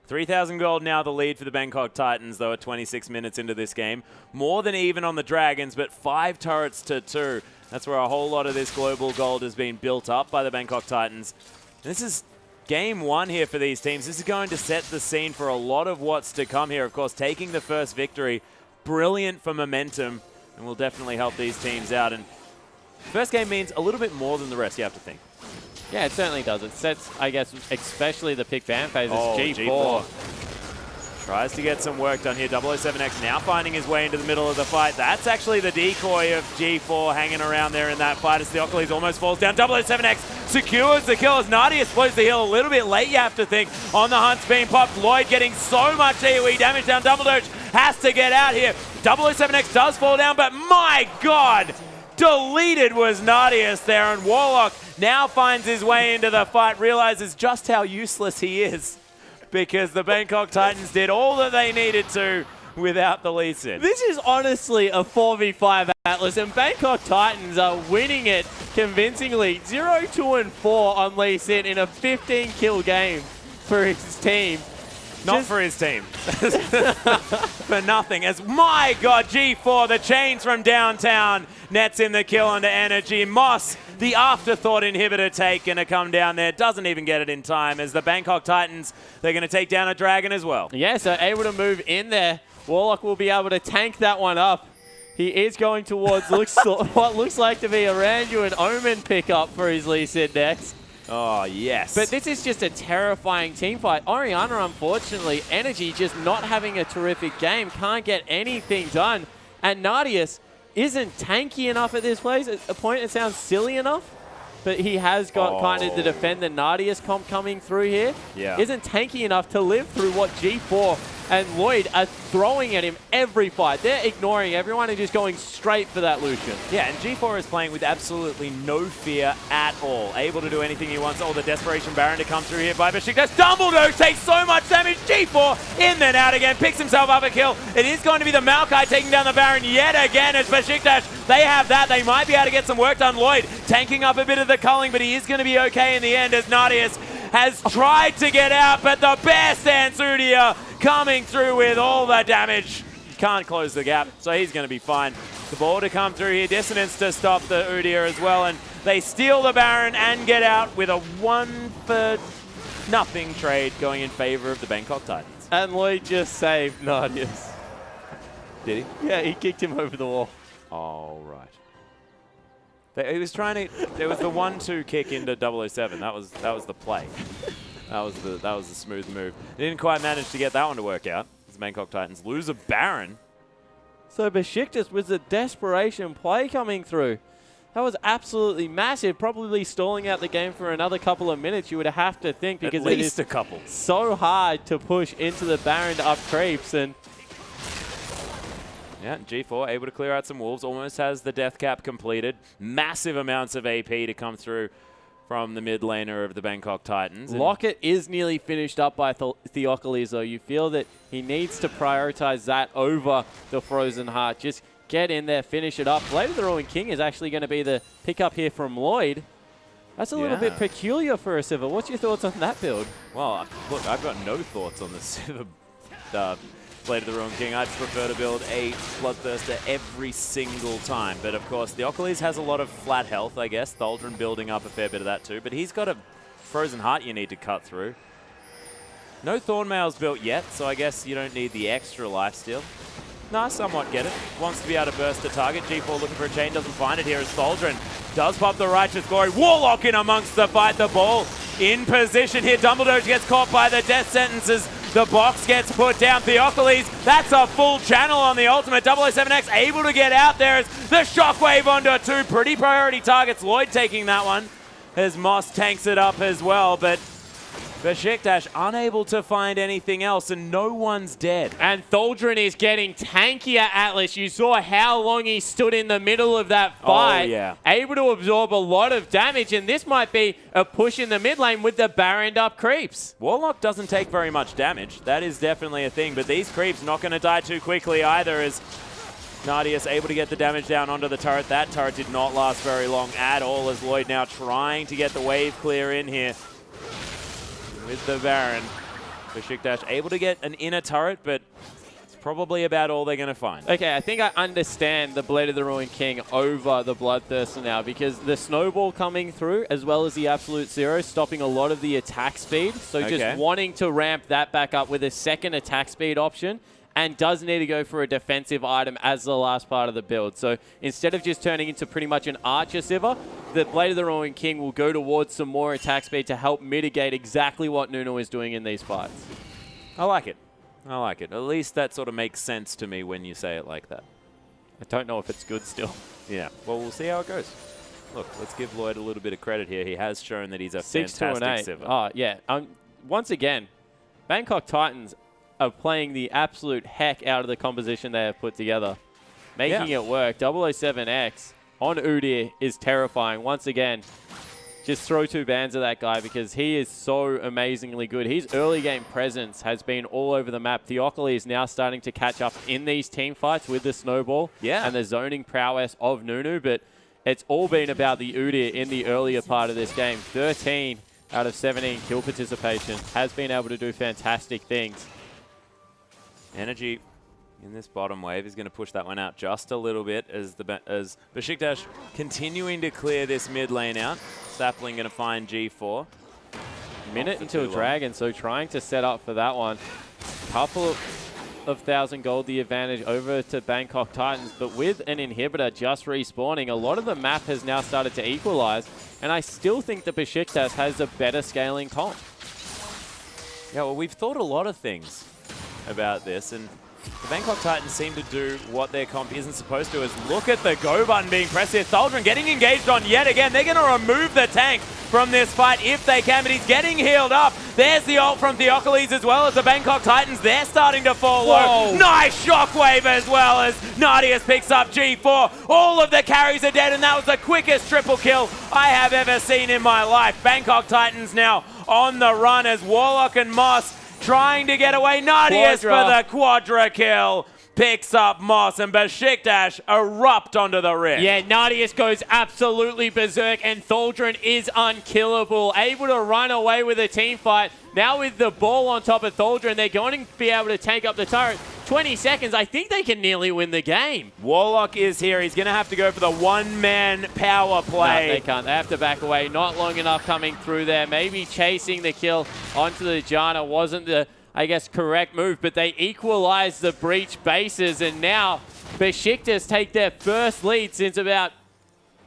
3,000 gold now the lead for the Bangkok Titans, though, at 26 minutes into this game. More than even on the Dragons, but 5 turrets to 2. That's where a whole lot of this global gold has been built up by the Bangkok Titans. This is game 1 here for these teams. This is going to set the scene for a lot of what's to come here. Of course, taking the first victory, brilliant for momentum, and will definitely help these teams out. And first game means a little bit more than the rest, you have to think. Yeah, it certainly does. It sets, I guess, especially the pick ban phase as Oh, G4. Tries to get some work done here. 007X now finding his way into the middle of the fight. That's actually the decoy of G4 hanging around there in that fight as Theocles almost falls down. 007X secures the kill as Nadia blows the hill a little bit late, you have to think, on the hunt's being popped. Lloyd getting so much AoE damage down. Double Doge has to get out here. 007X does fall down, but my God! Deleted was Nadius there, and Warlock now finds his way into the fight, realizes just how useless he is, because the Bangkok Titans did all that they needed to without the Lee Sin. This is honestly a 4v5 Atlas, and Bangkok Titans are winning it convincingly. 0-2-4 on Lee Sin in a 15-kill game for his team. Not for his team. For nothing. As, my God, G4, the chains from downtown, nets in the kill onto Energy. Moss, the afterthought inhibitor take, going to come down there. Doesn't even get it in time as the Bangkok Titans, they're going to take down a Dragon as well. Yeah, so able to move in there. Warlock will be able to tank that one up. He is going towards what looks like to be a Randu and Omen pickup for his Lee Sin next. Oh, yes. But this is just a terrifying team fight. Orianna, unfortunately, Energy just not having a terrific game. Can't get anything done. And Nadius isn't tanky enough at this place. At a point, it sounds silly enough. But he has got kind of the defend the Nadius comp coming through here. Yeah. Isn't tanky enough to live through what G4 and Lloyd are throwing at him every fight. They're ignoring everyone and just going straight for that Lucian. Yeah, and G4 is playing with absolutely no fear at all. Able to do anything he wants. Oh, the Desperation Baron to come through here by Beşiktaş. Dumbledore takes so much damage. G4 in then out again. Picks himself up a kill. It is going to be the Maokai taking down the Baron yet again as Beşiktaş. They have that. They might be able to get some work done. Lloyd tanking up a bit of the culling, but he is going to be okay in the end as Nadius has tried to get out, but the best Ansudia coming through with all the damage. Can't close the gap, so he's going to be fine. The ball to come through here. Dissonance to stop the Udyr as well, and they steal the Baron and get out with a 1-for-0 trade going in favor of the Bangkok Titans. And Lloyd just saved Nadius. Did he? Yeah, he kicked him over the wall. Oh, right. He was trying to. There was the 1-2 kick into 007. That was the play. That was the smooth move. They didn't quite manage to get that one to work out. The Bangkok Titans lose a Baron. So Beşiktaş was a desperation play coming through. That was absolutely massive. Probably stalling out the game for another couple of minutes. You would have to think, because at least it is a couple. So hard to push into the Baron to up creeps. And yeah, G4 able to clear out some wolves. Almost has the death cap completed. Massive amounts of AP to come through from the mid laner of the Bangkok Titans. Lockett is nearly finished up by Theocles, though. You feel that he needs to prioritize that over the Frozen Heart. Just get in there, finish it up. Blade of the Ruined King is actually going to be the pickup here from Lloyd. That's a little bit peculiar for a Sivir. What's your thoughts on that build? Well, look, I've got no thoughts on the Sivir Blade of the Ruined King. I'd prefer to build a Bloodthirster every single time. But of course, Theocles has a lot of flat health, I guess. Thaldron building up a fair bit of that too. But he's got a Frozen Heart you need to cut through. No Thornmail's built yet, so I guess you don't need the extra lifesteal. No, I somewhat get it. Wants to be able to burst the target. G4 looking for a chain, doesn't find it here as Thaldron does pop the Righteous Glory. Warlock in amongst the fight. The ball in position here. Dumbledore gets caught by the death sentences. The box gets put down. Theocles, that's a full channel on the ultimate. 007X able to get out there as the shockwave onto two pretty priority targets. Lloyd taking that one as Moss tanks it up as well, but Beşiktaş unable to find anything else, and no one's dead. And Thaldron is getting tankier, Atlas. You saw how long he stood in the middle of that fight. Oh, yeah. Able to absorb a lot of damage, and this might be a push in the mid lane with the Baron up creeps. Warlock doesn't take very much damage. That is definitely a thing, but these creeps not going to die too quickly either, as Nadius able to get the damage down onto the turret. That turret did not last very long at all, as Lloyd now trying to get the wave clear in here with the Baron. Beşiktaş able to get an inner turret, but it's probably about all they're going to find. Okay, I think I understand the Blade of the Ruined King over the Bloodthirster now, because the Snowball coming through, as well as the Absolute Zero, stopping a lot of the attack speed. So just wanting to ramp that back up with a second attack speed option, and does need to go for a defensive item as the last part of the build. So instead of just turning into pretty much an Archer Sivir, the Blade of the Ruined King will go towards some more attack speed to help mitigate exactly what Nuno is doing in these fights. I like it. I like it. At least that sort of makes sense to me when you say it like that. I don't know if it's good still. Yeah. Well, we'll see how it goes. Look, let's give Lloyd a little bit of credit here. He has shown that he's a 6, 2, and 8. fantastic civil. Oh, yeah. Once again, Bangkok Titans are playing the absolute heck out of the composition they have put together. Making it work. 007X on Udyr is terrifying. Once again, just throw 2 bans at that guy because he is so amazingly good. His early game presence has been all over the map. Theocoli is now starting to catch up in these team fights with the snowball and the zoning prowess of Nunu, but it's all been about the Udyr in the earlier part of this game. 13 out of 17 kill participation. Has been able to do fantastic things. Energy in this bottom wave is going to push that one out just a little bit as Beşiktaş continuing to clear this mid lane out. Sapling going to find G4. Minute until Dragon, so trying to set up for that one. Couple of 1,000 gold the advantage over to Bangkok Titans, but with an inhibitor just respawning, a lot of the map has now started to equalize, and I still think that Beşiktaş has a better scaling comp. Yeah, well, we've thought a lot of things about this, and the Bangkok Titans seem to do what their comp isn't supposed to, is look at the go button being pressed here. Tholdren getting engaged on yet again. They're going to remove the tank from this fight if they can, but he's getting healed up. There's the ult from Theocles as well as the Bangkok Titans. They're starting to fall low. Nice shockwave as well as Nadius picks up G4. All of the carries are dead, and that was the quickest triple kill I have ever seen in my life. Bangkok Titans now on the run as Warlock and Moss trying to get away. Nadius for the quadra kill. Picks up Moss, and Beşiktaş erupt onto the rift. Yeah, Nadius goes absolutely berserk, and Tholdren is unkillable. Able to run away with a team fight. Now with the ball on top of Tholdren, they're going to be able to take up the turret. 20 seconds, I think they can nearly win the game. Warlock is here. He's going to have to go for the one-man power play. No, they can't. They have to back away. Not long enough coming through there. Maybe chasing the kill onto the Janna wasn't the, I guess, correct move, but they equalize the breach bases, and now Beşiktaş take their first lead since about,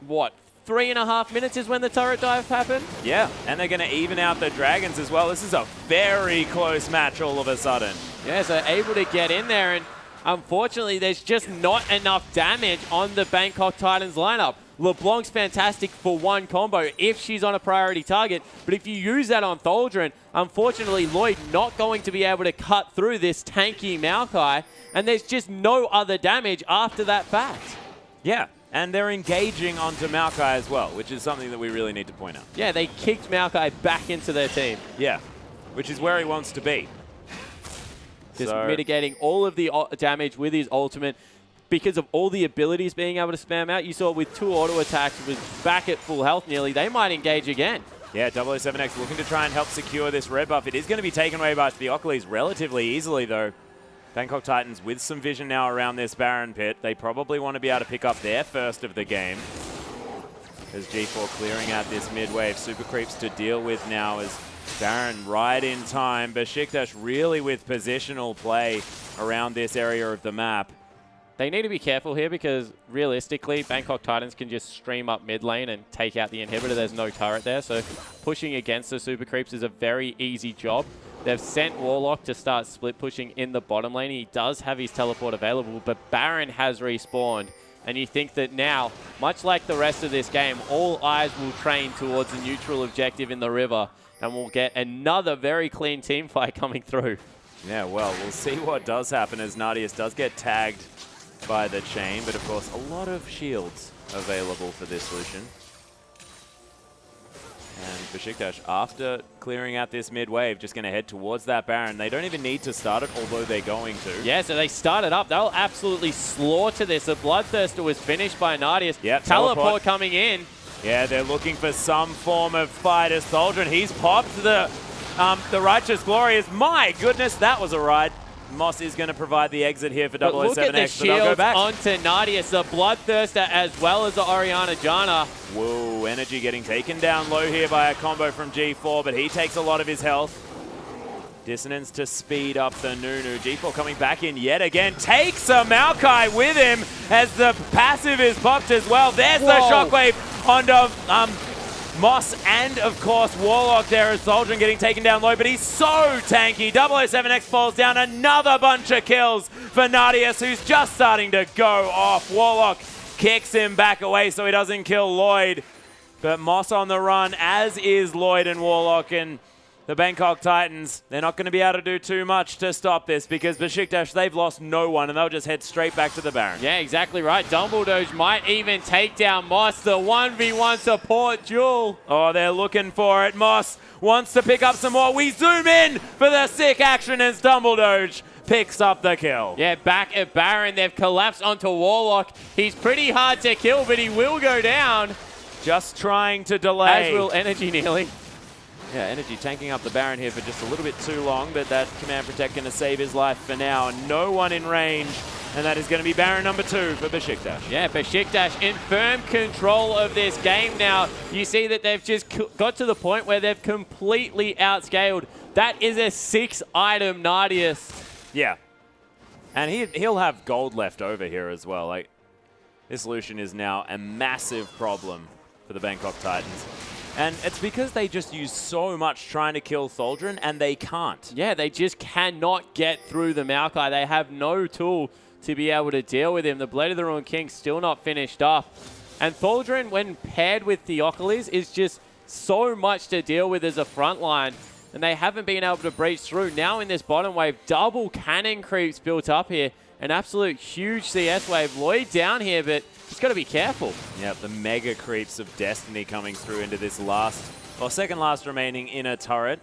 what, 3.5 minutes is when the turret dive happened? Yeah, and they're going to even out the Dragons as well. This is a very close match all of a sudden. Yeah, so able to get in there, and unfortunately, there's just not enough damage on the Bangkok Titans lineup. LeBlanc's fantastic for one combo if she's on a priority target, but if you use that on Tholdren, unfortunately, Lloyd not going to be able to cut through this tanky Maokai, and there's just no other damage after that fact. Yeah, and they're engaging onto Maokai as well, which is something that we really need to point out. Yeah, they kicked Maokai back into their team. Yeah, which is where he wants to be. Just mitigating all of the damage with his ultimate. Because of all the abilities being able to spam out, you saw with 2 auto attacks, was back at full health nearly. They might engage again. Yeah, 007X looking to try and help secure this red buff. It is going to be taken away by Theocles relatively easily, though. Bangkok Titans with some vision now around this Baron pit. They probably want to be able to pick up their first of the game. As G4 clearing out this mid-wave. Super creeps to deal with now as Baron right in time. Beşiktaş really with positional play around this area of the map. They need to be careful here because realistically, Bangkok Titans can just stream up mid lane and take out the inhibitor. There's no turret there, so pushing against the super creeps is a very easy job. They've sent Warlock to start split pushing in the bottom lane. He does have his teleport available, but Baron has respawned. And you think that now, much like the rest of this game, all eyes will train towards the neutral objective in the river, and we'll get another very clean team fight coming through. Yeah, well, we'll see what does happen as Nadius does get tagged by the chain, but of course a lot of shields available for this Lucian. And Beşiktaş, after clearing out this mid-wave, just going to head towards that Baron. They don't even need to start it, although they're going to. Yeah, so they started up. They'll absolutely slaughter this. The Bloodthirster was finished by Nadius. Yep, teleport coming in. Yeah, they're looking for some form of fight as Tholdren. He's popped the Righteous Glorious. My goodness, that was a ride. Moss is going to provide the exit here for 007X, look at the shields onto Nadius, the Bloodthirster as well as the Orianna Janna. Whoa, Energy getting taken down low here by a combo from G4, but he takes a lot of his health. Dissonance to speed up the Nunu. G4 coming back in yet again. Takes a Maokai with him as the passive is popped as well. There's the shockwave onto Moss and, of course, Warlock there as Thaldrun getting taken down low, but he's so tanky. 007X falls down. Another bunch of kills for Nadius, who's just starting to go off. Warlock kicks him back away so he doesn't kill Lloyd. But Moss on the run, as is Lloyd and Warlock, and the Bangkok Titans, they're not going to be able to do too much to stop this because Beşiktaş, they've lost no one, and they'll just head straight back to the Baron. Yeah, exactly right. Dumbledore might even take down Moss, the 1v1 support duel. Oh, they're looking for it. Moss wants to pick up some more. We zoom in for the sick action as Dumbledore picks up the kill. Yeah, back at Baron, they've collapsed onto Warlock. He's pretty hard to kill, but he will go down. Just trying to delay. As will Energy nearly. Yeah, Energy tanking up the Baron here for just a little bit too long, but that Command Protect going to save his life for now. No one in range, and that is going to be Baron number 2 for Beşiktaş. Yeah, Beşiktaş in firm control of this game now. You see that they've just got to the point where they've completely outscaled. That is a 6-item Nadius. Yeah, and he'll have gold left over here as well. Like, this Lucian is now a massive problem for the Bangkok Titans. And it's because they just use so much trying to kill Thaldrun, and they can't. Yeah, they just cannot get through the Maokai. They have no tool to be able to deal with him. The Blade of the Ruined King still not finished up. And Thaldrun, when paired with Theocles, is just so much to deal with as a front line. And they haven't been able to breach through. Now in this bottom wave, double cannon creeps built up here. An absolute huge CS wave. Lloyd down here, but he's got to be careful. Yeah, the mega creeps of Destiny coming through into this second last remaining inner turret.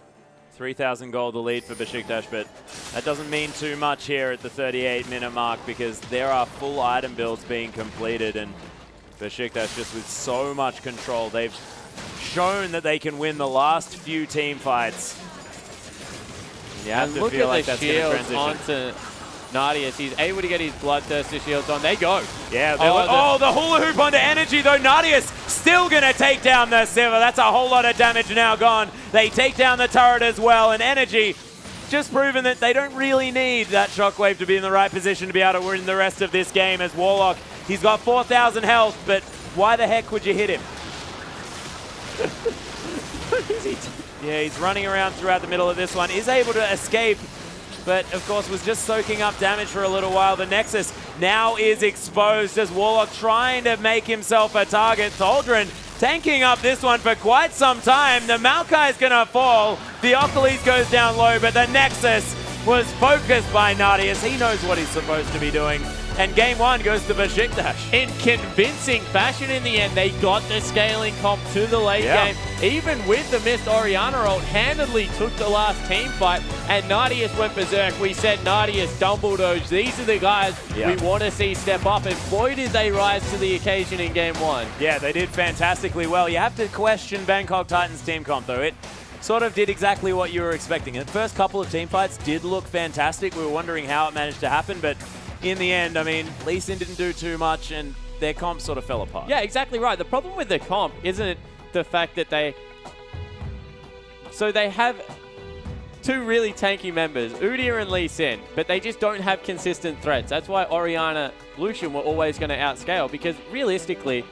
3,000 gold the lead for Beşiktaş, but that doesn't mean too much here at the 38-minute mark because there are full item builds being completed, and Beşiktaş just with so much control. They've shown that they can win the last few team fights. You have to feel like that's going to transition. Nadius, he's able to get his Bloodthirster shields on. They go. Yeah. The hula hoop onto Energy, though. Nadius still going to take down the Sivir. That's a whole lot of damage now gone. They take down the turret as well, and Energy just proven that they don't really need that Shockwave to be in the right position to be able to win the rest of this game as Warlock. He's got 4,000 health, but why the heck would you hit him? Yeah, he's running around throughout the middle of this one. Is able to escape, but of course was just soaking up damage for a little while. The Nexus now is exposed as Warlock trying to make himself a target. Thaldrun tanking up this one for quite some time. The Maokai is going to fall. Theocles goes down low, but the Nexus was focused by Nadius. He knows what he's supposed to be doing. And game 1 goes to Beşiktaş. In convincing fashion in the end, they got the scaling comp to the late game. Even with the missed Orianna ult, handedly took the last team fight, and Nadius went berserk. We said Nadius, Dumbledore, these are the guys we want to see step up, and boy did they rise to the occasion in game 1. Yeah, they did fantastically well. You have to question Bangkok Titans team comp though. It sort of did exactly what you were expecting. The first couple of team fights did look fantastic. We were wondering how it managed to happen, but in the end, I mean, Lee Sin didn't do too much, and their comp sort of fell apart. Yeah, exactly right. The problem with the comp isn't the fact that they have two really tanky members, Udyr and Lee Sin, but they just don't have consistent threats. That's why Orianna, Lucian were always going to outscale, because realistically,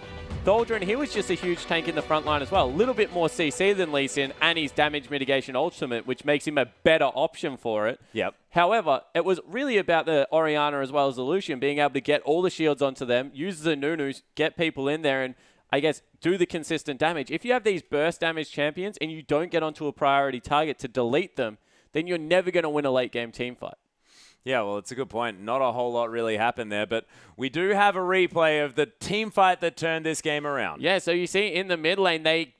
Thaldrun, he was just a huge tank in the front line as well. A little bit more CC than Lee Sin, and his damage mitigation ultimate, which makes him a better option for it. Yep. However, it was really about the Orianna as well as the Lucian being able to get all the shields onto them, use the Nunus, get people in there, and I guess do the consistent damage. If you have these burst damage champions and you don't get onto a priority target to delete them, then you're never going to win a late game team fight. Yeah, well, it's a good point. Not a whole lot really happened there, but we do have a replay of the team fight that turned this game around. Yeah, so you see in the mid lane, they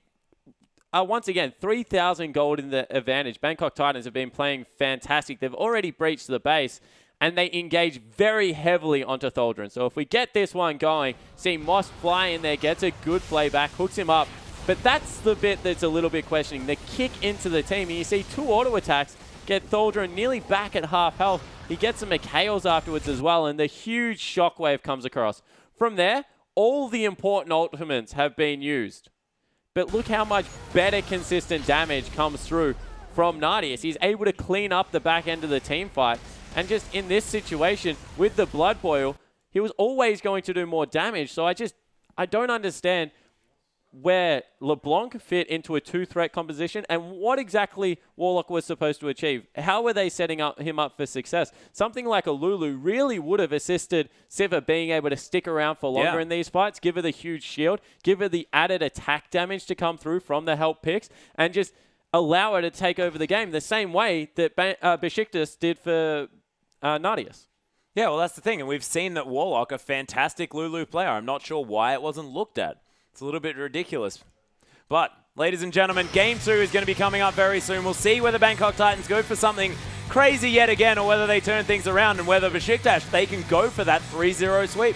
are once again 3,000 gold in the advantage. Bangkok Titans have been playing fantastic. They've already breached the base, and they engage very heavily onto Thaldrun. So if we get this one going, see Moss fly in there, gets a good play back, hooks him up. But that's the bit that's a little bit questioning. The kick into the team, and you see 2 auto attacks get Thaldrun nearly back at half health. He gets some Mikhails afterwards as well, and the huge shockwave comes across. From there, all the important ultimates have been used. But look how much better consistent damage comes through from Nadius. He's able to clean up the back end of the team fight. And just in this situation, with the Blood Boil, he was always going to do more damage. So I don't understand where LeBlanc fit into a two-threat composition and what exactly Warlock was supposed to achieve. How were they setting him up for success? Something like a Lulu really would have assisted Sivir being able to stick around for longer in these fights, give her the huge shield, give her the added attack damage to come through from the help picks, and just allow her to take over the game the same way that Beşiktaş did for Nadius. Yeah, well, that's the thing. And we've seen that Warlock, a fantastic Lulu player. I'm not sure why it wasn't looked at. It's a little bit ridiculous. But, ladies and gentlemen, Game 2 is going to be coming up very soon. We'll see whether Bangkok Titans go for something crazy yet again or whether they turn things around and whether Beşiktaş, they can go for that 3-0 sweep.